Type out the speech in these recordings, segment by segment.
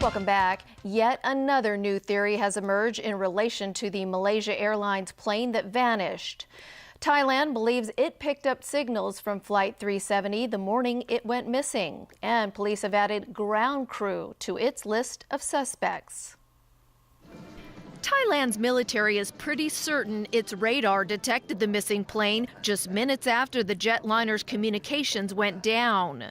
Welcome back. Yet another new theory has emerged in relation to the Malaysia Airlines plane that vanished. Thailand believes it picked up signals from Flight 370 the morning it went missing, and police have added ground crew to its list of suspects. Thailand's military is pretty certain its radar detected the missing plane just minutes after the jetliner's communications went down.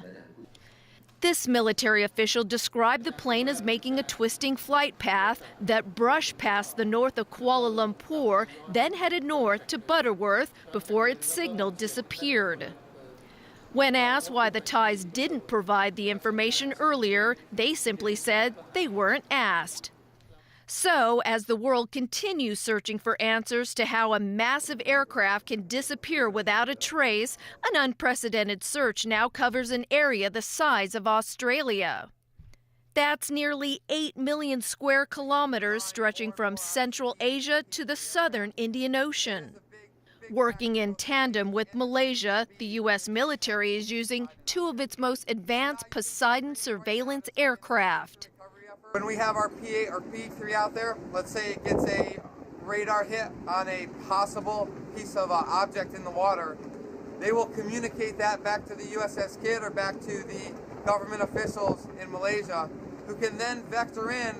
This military official described the plane as making a twisting flight path that brushed past the north of Kuala Lumpur, then headed north to Butterworth before its signal disappeared. When asked why the Thais didn't provide the information earlier, they simply said they weren't asked. So, as the world continues searching for answers to how a massive aircraft can disappear without a trace, an unprecedented search now covers an area the size of Australia. That's nearly 8 million square kilometers stretching from Central Asia to the southern Indian Ocean. Working in tandem with Malaysia, the U.S. military is using two of its most advanced Poseidon surveillance aircraft. When we have our P8 or P3 out there, let's say it gets a radar hit on a possible piece of object in the water, they will communicate that back to the USS Kidd or back to the government officials in Malaysia, who can then vector in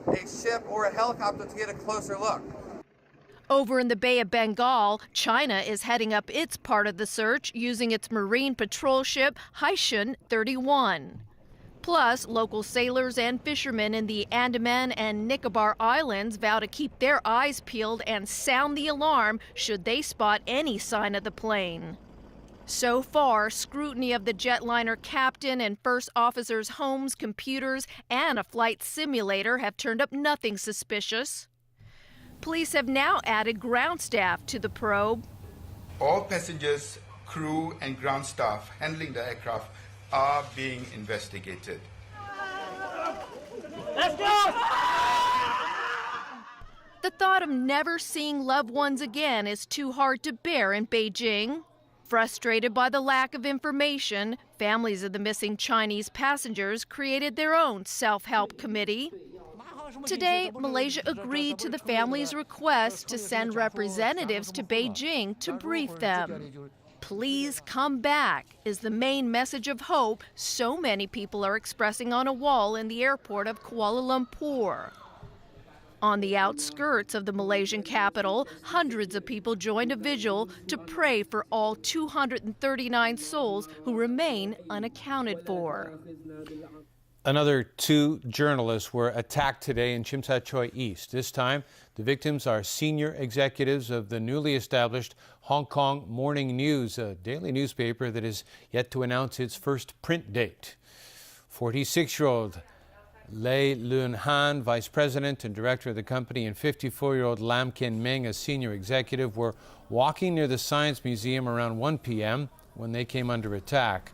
a ship or a helicopter to get a closer look. Over in the Bay of Bengal, China is heading up its part of the search using its Marine patrol ship Haishan 31. Plus, local sailors and fishermen in the Andaman and Nicobar Islands vow to keep their eyes peeled and sound the alarm should they spot any sign of the plane. So far, scrutiny of the jetliner captain and first officers' homes, computers, and a flight simulator have turned up nothing suspicious. Police have now added ground staff to the probe. All passengers, crew, and ground staff handling the aircraft are being investigated. Let's go! The thought of never seeing loved ones again is too hard to bear in Beijing. Frustrated by the lack of information, families of the missing Chinese passengers created their own self-help committee. Today, Malaysia agreed to the families' request to send representatives to Beijing to brief them. Please come back is the main message of hope so many people are expressing on a wall in the airport of Kuala Lumpur. On the outskirts of the Malaysian capital, hundreds of people joined a vigil to pray for all 239 souls who remain unaccounted for. Another two journalists were attacked today in Chim Sa Choy East. This time, the victims are senior executives of the newly established Hong Kong Morning News, a daily newspaper that is yet to announce its first print date. 46-year-old Lei Lun Han, vice president and director of the company, and 54-year-old Lam Kin Ming, a senior executive, were walking near the Science Museum around 1 p.m. when they came under attack.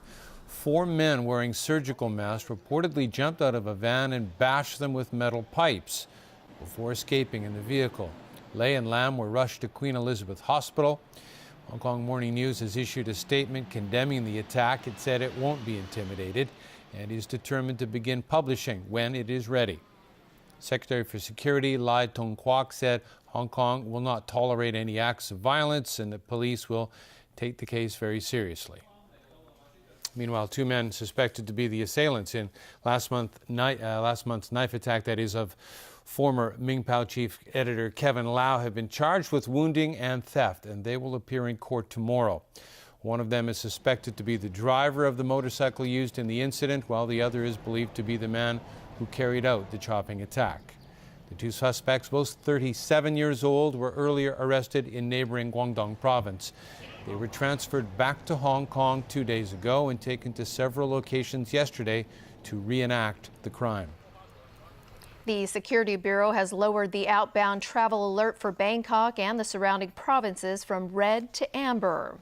4 men wearing surgical masks reportedly jumped out of a van and bashed them with metal pipes before escaping in the vehicle. Lei and Lam were rushed to Queen Elizabeth Hospital. Hong Kong Morning News has issued a statement condemning the attack. It said it won't be intimidated and is determined to begin publishing when it is ready. Secretary for Security Lai Tong Kwok said Hong Kong will not tolerate any acts of violence and the police will take the case very seriously. Meanwhile, 2 men suspected to be the assailants in last month's knife attack, that is, of former Ming Pao chief editor Kevin Lau, have been charged with wounding and theft, and they will appear in court tomorrow. One of them is suspected to be the driver of the motorcycle used in the incident, while the other is believed to be the man who carried out the chopping attack. The 2 suspects, both 37 years old, were earlier arrested in neighboring Guangdong province. They were transferred back to Hong Kong 2 days ago and taken to several locations yesterday to reenact the crime. The Security Bureau has lowered the outbound travel alert for Bangkok and the surrounding provinces from red to amber.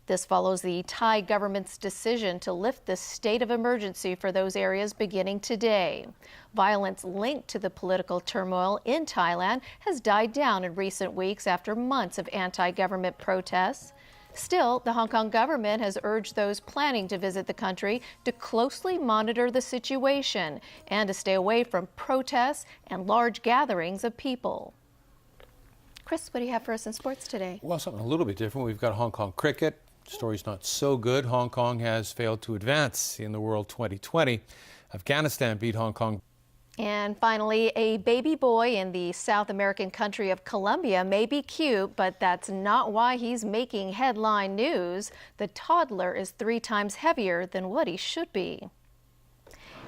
This follows the Thai government's decision to lift the state of emergency for those areas beginning today. Violence linked to the political turmoil in Thailand has died down in recent weeks after months of anti-government protests. Still, the Hong Kong government has urged those planning to visit the country to closely monitor the situation and to stay away from protests and large gatherings of people. Chris, what do you have for us in sports today? Well, something a little bit different. We've got Hong Kong cricket. Story's not so good. Hong Kong has failed to advance in the World 2020. Afghanistan beat Hong Kong. And finally, a baby boy in the South American country of Colombia may be cute, but that's not why he's making headline news. The toddler is 3 times heavier than what he should be.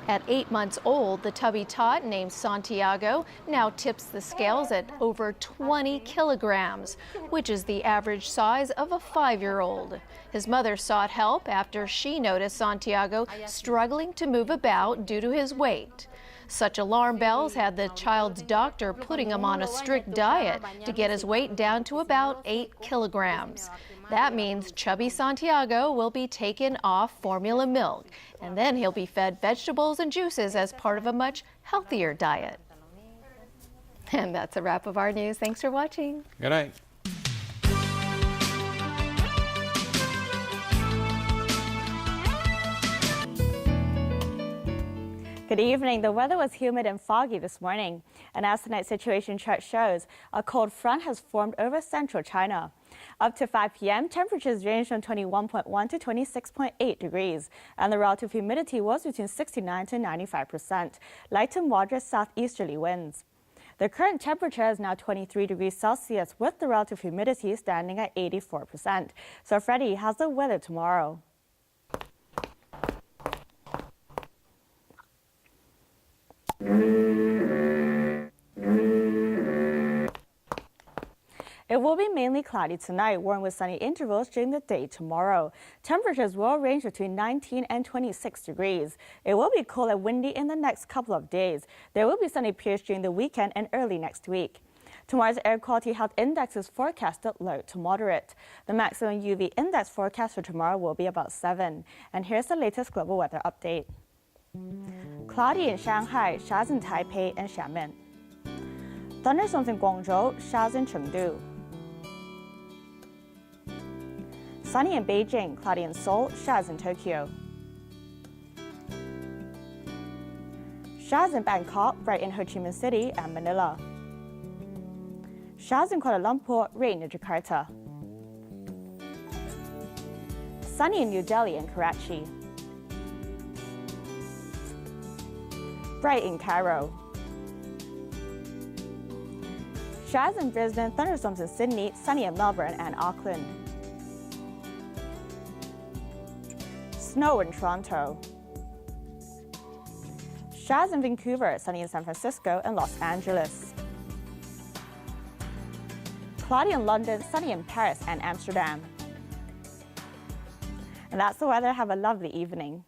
At 8 months old, the tubby tot named Santiago now tips the scales at over 20 kilograms, which is the average size of a 5-year-old. His mother sought help after she noticed Santiago struggling to move about due to his weight. Such alarm bells had the child's doctor putting him on a strict diet to get his weight down to about 8 kilograms. That means chubby Santiago will be taken off formula milk, and then he'll be fed vegetables and juices as part of a much healthier diet. And that's a wrap of our news. Thanks for watching. Good night. Good evening. The weather was humid and foggy this morning. And as tonight's situation chart shows, a cold front has formed over central China. Up to 5 p.m., temperatures ranged from 21.1 to 26.8 degrees, and the relative humidity was between 69 to 95%, light to moderate southeasterly winds. The current temperature is now 23 degrees Celsius, with the relative humidity standing at 84%. So Freddie, how's the weather tomorrow? It will be mainly cloudy tonight, warm with sunny intervals during the day tomorrow. Temperatures will range between 19 and 26 degrees. It will be cool and windy in the next couple of days. There will be sunny periods during the weekend and early next week. Tomorrow's air quality health index is forecasted low to moderate. The maximum UV index forecast for tomorrow will be about 7. And here's the latest global weather update. Cloudy in Shanghai, showers in Taipei and Xiamen. Thunderstorms in Guangzhou, showers in Chengdu. Sunny in Beijing, cloudy in Seoul, showers in Tokyo. Showers in Bangkok, bright in Ho Chi Minh City and Manila. Showers in Kuala Lumpur, rain in Jakarta. Sunny in New Delhi and Karachi. Bright in Cairo. Showers in Brisbane, thunderstorms in Sydney, sunny in Melbourne and Auckland. Snow in Toronto. Showers in Vancouver, sunny in San Francisco and Los Angeles. Cloudy in London, sunny in Paris and Amsterdam. And that's the weather. Have a lovely evening.